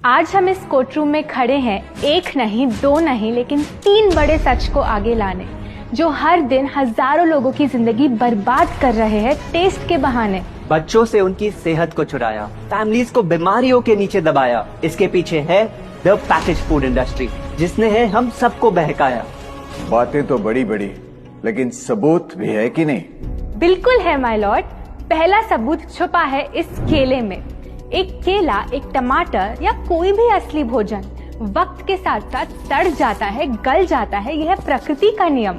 आज हम इस कोर्ट रूम में खड़े हैं, एक नहीं, दो नहीं, लेकिन 3 बड़े सच को आगे लाने, जो हर दिन हजारों लोगों की जिंदगी बर्बाद कर रहे हैं टेस्ट के बहाने। बच्चों से उनकी सेहत को चुराया, फैमिलीज को बीमारियों के नीचे दबाया। इसके पीछे है द पैकेज फूड इंडस्ट्री, जिसने है हम सबको बहकाया। बातें तो बड़ी बड़ी, लेकिन सबूत भी है कि नहीं? बिल्कुल है माय लॉर्ड। पहला सबूत छुपा है इस केले में। एक केला, एक टमाटर या कोई भी असली भोजन वक्त के साथ साथ सड़ जाता है, गल जाता है। यह प्रकृति का नियम।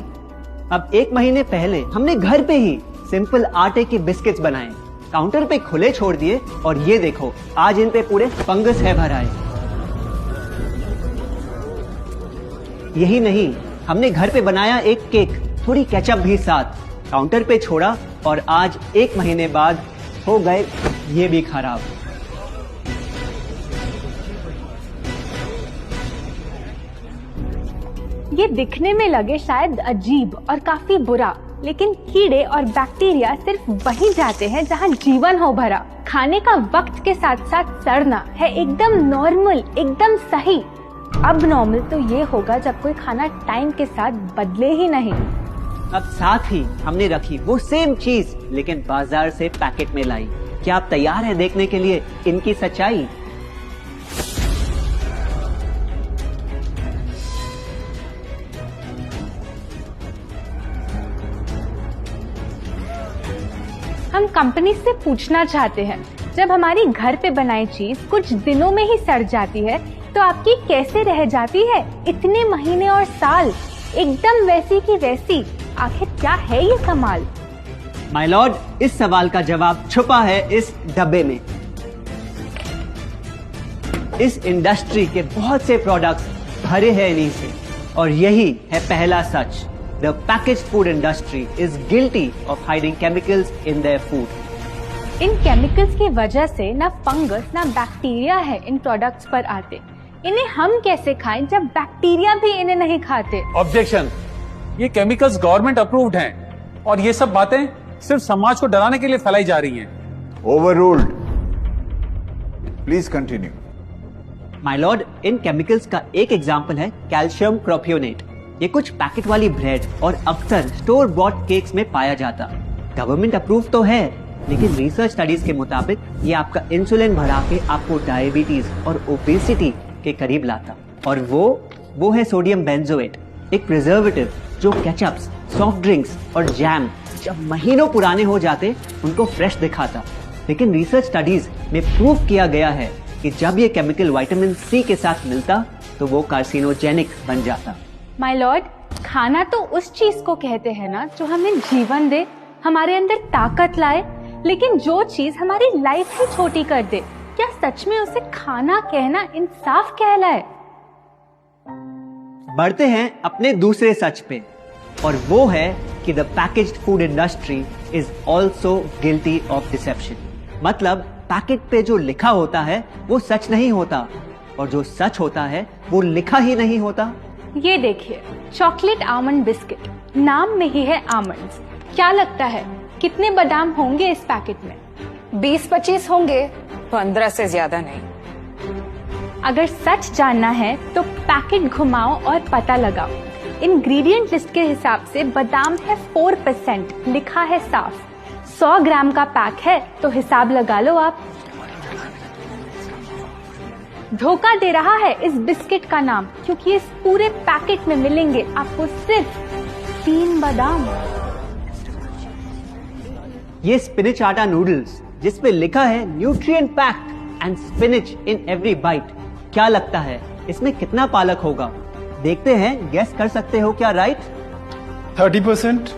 अब 1 महीने पहले हमने घर पे ही सिंपल आटे की बिस्किट्स बनाए, काउंटर पे खुले छोड़ दिए और ये देखो आज इन पे पूरे फंगस है भर आए। यही नहीं, हमने घर पे बनाया एक केक, थोड़ी केचप भी साथ, काउंटर पे छोड़ा और आज 1 महीने बाद हो गए ये भी खराब। ये दिखने में लगे शायद अजीब और काफी बुरा, लेकिन कीड़े और बैक्टीरिया सिर्फ वहीं जाते हैं जहां जीवन हो भरा। खाने का वक्त के साथ साथ सड़ना है एकदम नॉर्मल, एकदम सही। अब नॉर्मल तो ये होगा जब कोई खाना टाइम के साथ बदले ही नहीं। अब साथ ही हमने रखी वो सेम चीज, लेकिन बाजार से पैकेट में लाई। क्या आप तैयार हैं देखने के लिए इनकी सच्चाई? हम कंपनी से पूछना चाहते हैं, जब हमारी घर पे बनाई चीज कुछ दिनों में ही सड़ जाती है, तो आपकी कैसे रह जाती है इतने महीने और साल, एकदम वैसी की वैसी? आखिर क्या है ये कमाल? माय लॉर्ड, इस सवाल का जवाब छुपा है इस डब्बे में। इस इंडस्ट्री के बहुत से प्रोडक्ट्स भरे हैं इन्हीं से, और यही है पहला सच। The packaged food industry is guilty of hiding chemicals in their food. In chemicals की वजह से ना फंगस ना बैक्टीरिया है इन प्रोडक्ट्स पर आते। इन्हें हम कैसे खाएं जब बैक्टीरिया भी इन्हें नहीं खाते? ऑब्जेक्शन, ये केमिकल्स गवर्नमेंट अप्रूव्ड हैं और ये सब बातें सिर्फ समाज को डराने के लिए फैलाई जा रही हैं। Overruled. Please continue. My Lord, in chemicals का एक एग्जांपल है कैल्शियम प्रोपियोनेट। ये कुछ पैकेट वाली ब्रेड और अक्सर स्टोर बॉट केक्स में पाया जाता। गवर्नमेंट अप्रूव तो है, लेकिन रिसर्च स्टडीज के मुताबिक ये आपका इंसुलिन बढ़ा के आपको डायबिटीज और ओबेसिटी के करीब लाता। और वो है सोडियम बेंजोएट, एक प्रिजर्वेटिव जो केचप्स, सॉफ्ट ड्रिंक्स और जैम जब महीनों पुराने हो जाते उनको फ्रेश दिखाता। लेकिन रिसर्च स्टडीज में प्रूव किया गया है कि जब ये केमिकल विटामिन सी के साथ मिलता तो वो कार्सिनोजेनिक बन जाता। माय लॉर्ड, खाना तो उस चीज को कहते हैं ना जो हमें जीवन दे, हमारे अंदर ताकत लाए, लेकिन जो चीज हमारी लाइफ ही छोटी कर दे, क्या सच में उसे खाना कहना इंसाफ कहलाए? बढ़ते हैं अपने दूसरे सच पे, और वो है कि the packaged food industry is also guilty of deception. मतलब पैकेट पे जो लिखा होता है वो सच नहीं होता, और जो सच होता है वो लिखा ही नहीं होता। ये देखिए, चॉकलेट आमंड बिस्किट, नाम में ही है आमंड्स। क्या लगता है कितने बादाम होंगे इस पैकेट में? 20-25 होंगे, 15 से ज्यादा नहीं। अगर सच जानना है तो पैकेट घुमाओ और पता लगाओ। इंग्रेडिएंट लिस्ट के हिसाब से बादाम है 4%, लिखा है साफ। 100 ग्राम का पैक है तो हिसाब लगा लो आप। धोखा दे रहा है इस बिस्किट का नाम, क्योंकि इस पूरे पैकेट में मिलेंगे आपको सिर्फ 3 बादाम। ये स्पिनच आटा नूडल्स, जिसपे लिखा है nutrient packed and spinach in every bite. क्या लगता है इसमें कितना पालक होगा? देखते हैं, गेस कर सकते हो क्या राइट? 30%।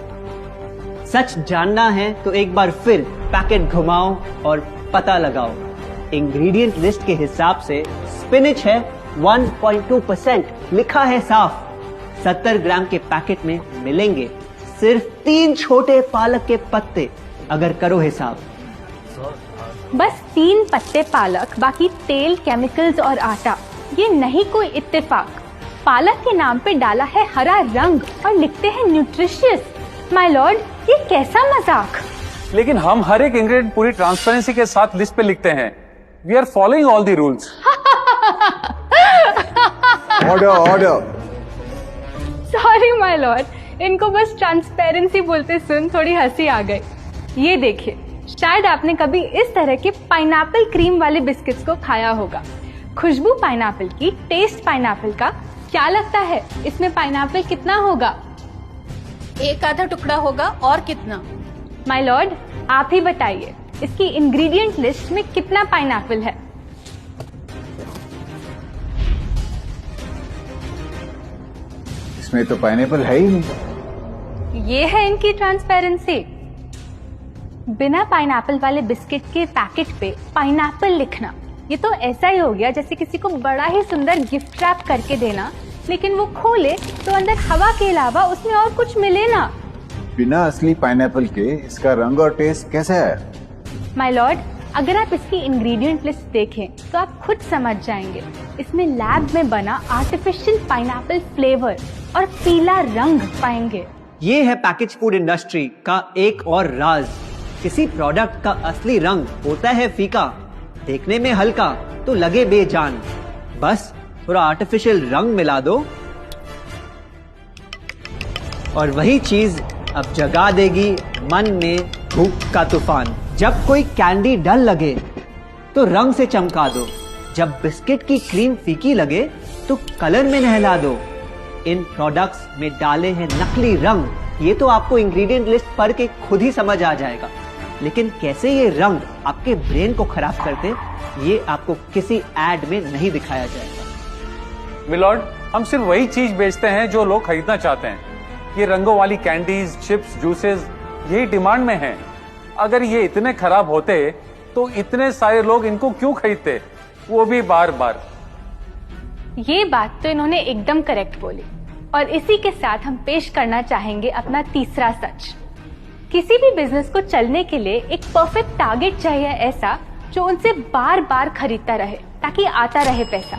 सच जानना है तो एक बार फिर पैकेट घुमाओ और पता लगाओ। इंग्रेडिएंट लिस्ट के हिसाब से स्पिनच है 1.2%, लिखा है साफ। 70 ग्राम के पैकेट में मिलेंगे सिर्फ 3 छोटे पालक के पत्ते। अगर करो हिसाब, बस 3 पत्ते पालक, बाकी तेल, केमिकल्स और आटा। ये नहीं कोई इत्तेफाक। पालक के नाम पे डाला है हरा रंग और लिखते हैं न्यूट्रिशियस। माय लॉर्ड, ये कैसा मजाक? लेकिन हम हर एक इंग्रेडिएंट पूरी ट्रांसपेरेंसी के साथ लिस्ट पे लिखते हैं। We are following all the rules. Order order. Sorry my Lord, इनको बस ट्रांसपेरेंसी बोलते सुन थोड़ी हंसी आ गई। ये देखिए, शायद आपने कभी इस तरह के पाइनएप्पल क्रीम वाले बिस्किट्स को खाया होगा। खुशबू पाइनएप्पल की, टेस्ट पाइनएप्पल का। क्या लगता है इसमें पाइनएप्पल कितना होगा? एक आधा टुकड़ा होगा, और कितना? माय लॉर्ड, आप ही बताइए, इसकी इंग्रेडिएंट लिस्ट में कितना पाइनएप्पल है? इसमें तो पाइनएप्पल है ही नहीं। ये है इनकी ट्रांसपेरेंसी। बिना पाइनएप्पल वाले बिस्किट के पैकेट पे पाइनएप्पल लिखना, ये तो ऐसा ही हो गया जैसे किसी को बड़ा ही सुंदर गिफ्ट रैप करके देना, लेकिन वो खोले तो अंदर हवा के अलावा उसमें और कुछ मिले ना। बिना असली पाइनएप्पल के इसका रंग और टेस्ट कैसा है? माय लॉर्ड, अगर आप इसकी इंग्रेडिएंट लिस्ट देखें तो आप खुद समझ जाएंगे। इसमें लैब में बना आर्टिफिशियल पाइनएप्पल फ्लेवर और पीला रंग पाएंगे। ये है पैकेज फूड इंडस्ट्री का एक और राज। किसी प्रोडक्ट का असली रंग होता है फीका, देखने में हल्का तो लगे बेजान। बस थोड़ा आर्टिफिशियल रंग मिला दो और वही चीज अब जगा देगी मन में भूख का तूफान। जब कोई कैंडी डल लगे तो रंग से चमका दो, जब बिस्किट की क्रीम फीकी लगे तो कलर में नहला दो। इन प्रोडक्ट्स में डाले हैं नकली रंग, ये तो आपको इंग्रेडिएंट लिस्ट पढ़ के खुद ही समझ आ जाएगा। लेकिन कैसे ये रंग आपके ब्रेन को खराब करते, ये आपको किसी एड में नहीं दिखाया जाएगा। मिलॉर्ड, हम सिर्फ वही चीज बेचते हैं जो लोग खरीदना चाहते हैं। ये रंगों वाली कैंडीज, चिप्स, जूसेस यही डिमांड में हैं। अगर ये इतने खराब होते तो इतने सारे लोग इनको क्यों खरीदते, वो भी बार बार। ये बात तो इन्होंने एकदम करेक्ट बोली। और इसी के साथ हम पेश करना चाहेंगे अपना तीसरा सच। किसी भी बिजनेस को चलने के लिए एक परफेक्ट टारगेट चाहिए, ऐसा जो उनसे बार बार खरीदता रहे ताकि आता रहे पैसा।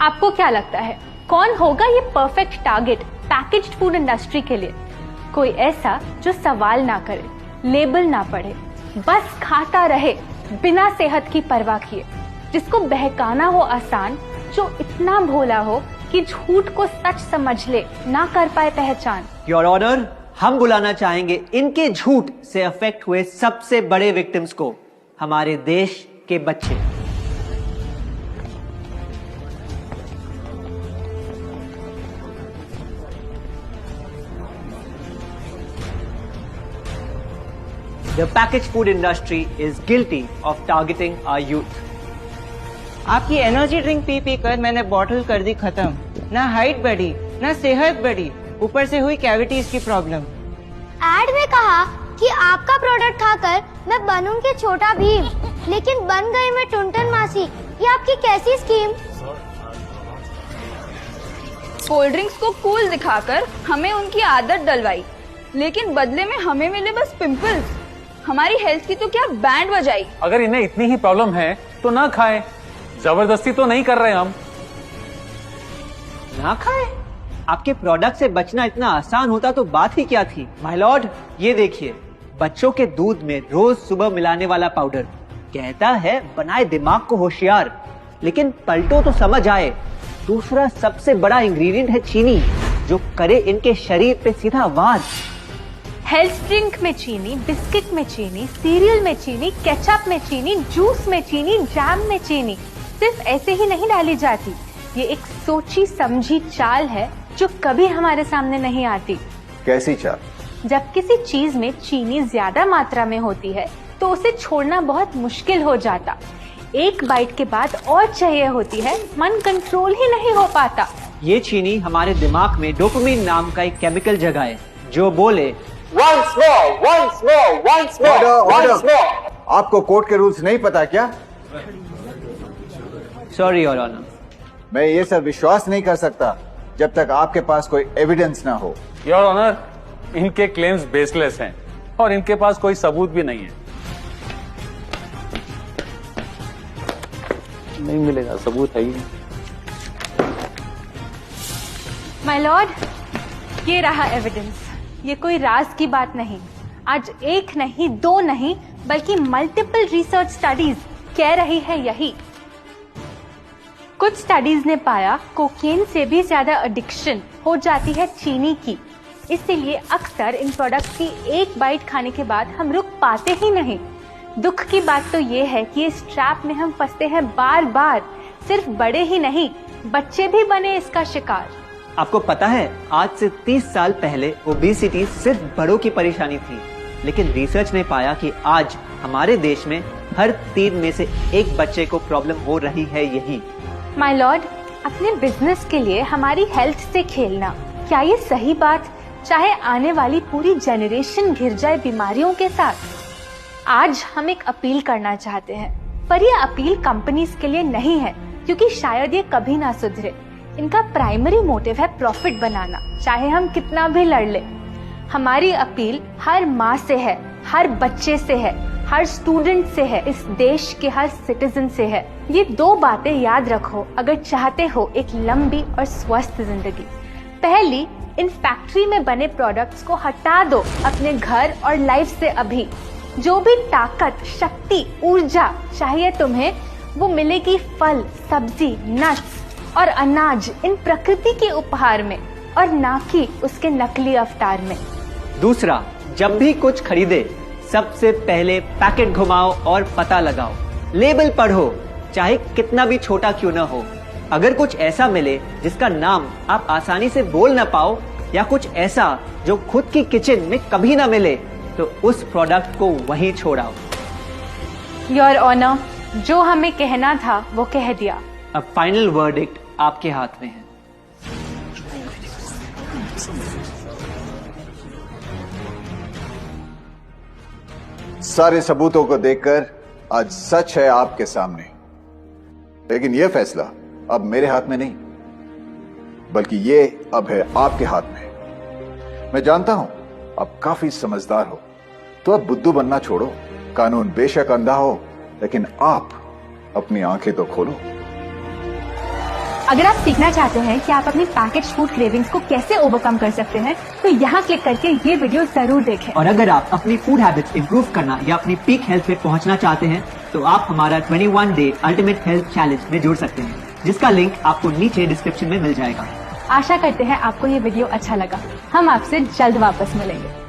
आपको क्या लगता है कौन होगा ये perfect target packaged food industry के लिए? कोई ऐसा जो सवाल ना करे, लेबल ना पढ़े, बस खाता रहे बिना सेहत की परवाह किए, जिसको बहकाना हो आसान, जो इतना भोला हो कि झूठ को सच समझ ले, ना कर पाए पहचान। योर ऑनर, हम बुलाना चाहेंगे इनके झूठ से अफेक्ट हुए सबसे बड़े विक्टिम्स को, हमारे देश के बच्चे। The packaged food industry is guilty of targeting our youth. आपकी एनर्जी ड्रिंक पी पी कर मैंने बॉटल कर दी खत्म। ना हाइट बढ़ी, ना सेहत बढ़ी, ऊपर से हुई कैविटीज की प्रॉब्लम। एड में कहा कि आपका प्रोडक्ट खाकर मैं बनूंगी छोटा भीम, लेकिन बन गई मैं टुनटन मासी। ये आपकी कैसी स्कीम? कोल्ड ड्रिंक्स को कूल दिखाकर हमें उनकी आदत डलवाई, लेकिन बदले में हमें मिले बस पिंपल्स। हमारी हेल्थ की तो क्या बैंड बजाई। अगर इन्हें इतनी ही प्रॉब्लम है तो ना खाएं, जबरदस्ती तो नहीं कर रहे हम। ना खाएं? आपके प्रोडक्ट से बचना इतना आसान होता तो बात ही क्या थी। माय लॉर्ड, ये देखिए, बच्चों के दूध में रोज सुबह मिलाने वाला पाउडर कहता है बनाए दिमाग को होशियार, लेकिन पलटो तो समझ आए। दूसरा सबसे बड़ा इंग्रेडिएंट है चीनी, जो करे इनके शरीर पे सीधा वार। हेल्थ ड्रिंक में चीनी, बिस्किट में चीनी, सीरियल में चीनी, केचप में चीनी, जूस में चीनी, जैम में चीनी सिर्फ ऐसे ही नहीं डाली जाती। ये एक सोची समझी चाल है जो कभी हमारे सामने नहीं आती। कैसी चाल? जब किसी चीज में चीनी ज्यादा मात्रा में होती है तो उसे छोड़ना बहुत मुश्किल हो जाता। एक बाइट के बाद और चाहिए होती है, मन कंट्रोल ही नहीं हो पाता। ये चीनी हमारे दिमाग में डोपामिन नाम का एक केमिकल जगाए, जो बोले Once more, order. आपको कोर्ट के रूल्स नहीं पता क्या? Sorry your honour. मैं ये सब विश्वास नहीं कर सकता जब तक आपके पास कोई एविडेंस ना हो। योर ऑनर, इनके क्लेम्स बेसलेस हैं और इनके पास कोई सबूत भी नहीं है। नहीं मिलेगा, सबूत है ही नहीं। माय लॉर्ड, ये रहा एविडेंस। ये कोई राज की बात नहीं। आज एक नहीं, दो नहीं, बल्कि मल्टीपल रिसर्च स्टडीज कह रही है यही। कुछ स्टडीज ने पाया कोकेन से भी ज्यादा एडिक्शन हो जाती है चीनी की। इसीलिए अक्सर इन प्रोडक्ट्स की एक बाइट खाने के बाद हम रुक पाते ही नहीं। दुख की बात तो ये है कि इस ट्रैप में हम फंसते हैं बार बार। सिर्फ बड़े ही नहीं, बच्चे भी बने इसका शिकार। आपको पता है, आज से 30 साल पहले ओबेसिटी सिर्फ बड़ों की परेशानी थी, लेकिन रिसर्च ने पाया कि आज हमारे देश में हर 3 में से 1 बच्चे को प्रॉब्लम हो रही है यही। माय लॉर्ड, अपने बिजनेस के लिए हमारी हेल्थ से खेलना, क्या ये सही बात? चाहे आने वाली पूरी जनरेशन घिर जाए बीमारियों के साथ। आज हम एक अपील करना चाहते हैं, पर ये अपील कंपनीज के लिए नहीं है, क्योंकि शायद ये कभी ना सुधरे। इनका प्राइमरी मोटिव है प्रॉफिट बनाना, चाहे हम कितना भी लड़ ले। हमारी अपील हर माँ से है, हर बच्चे से है, हर स्टूडेंट से है, इस देश के हर सिटीजन से है। ये 2 बातें याद रखो अगर चाहते हो एक लंबी और स्वस्थ जिंदगी। पहली, इन फैक्ट्री में बने प्रोडक्ट्स को हटा दो अपने घर और लाइफ से अभी। जो भी ताकत, शक्ति, ऊर्जा चाहिए तुम्हें, वो मिलेगी फल, सब्जी, नट्स और अनाज इन प्रकृति के उपहार में, और ना कि उसके नकली अवतार में। दूसरा, जब भी कुछ खरीदे सबसे पहले पैकेट घुमाओ और पता लगाओ, लेबल पढ़ो, चाहे कितना भी छोटा क्यों न हो। अगर कुछ ऐसा मिले जिसका नाम आप आसानी से बोल ना पाओ, या कुछ ऐसा जो खुद की किचन में कभी ना मिले, तो उस प्रोडक्ट को वहीं छोड़ाओ। योर ऑनर, जो हमें कहना था वो कह दिया। अब फाइनल वर्डिक्ट आपके हाथ में है। सारे सबूतों को देखकर आज सच है आपके सामने, लेकिन यह फैसला अब मेरे हाथ में नहीं, बल्कि ये अब है आपके हाथ में। मैं जानता हूं आप काफी समझदार हो, तो अब बुद्धू बनना छोड़ो। कानून बेशक अंधा हो, लेकिन आप अपनी आंखें तो खोलो। अगर आप सीखना चाहते हैं कि आप अपनी पैकेज फूड क्रेविंग्स को कैसे ओवरकम कर सकते हैं, तो यहाँ क्लिक करके ये वीडियो जरूर देखें। और अगर आप अपनी फूड हैबिट्स इंप्रूव करना या अपनी पीक हेल्थ पे पहुंचना चाहते हैं, तो आप हमारा 21 डे अल्टीमेट हेल्थ चैलेंज में जुड़ सकते हैं, जिसका लिंक आपको नीचे डिस्क्रिप्शन में मिल जाएगा। आशा करते हैं आपको ये वीडियो अच्छा लगा। हम आपसे जल्द वापस मिलेंगे।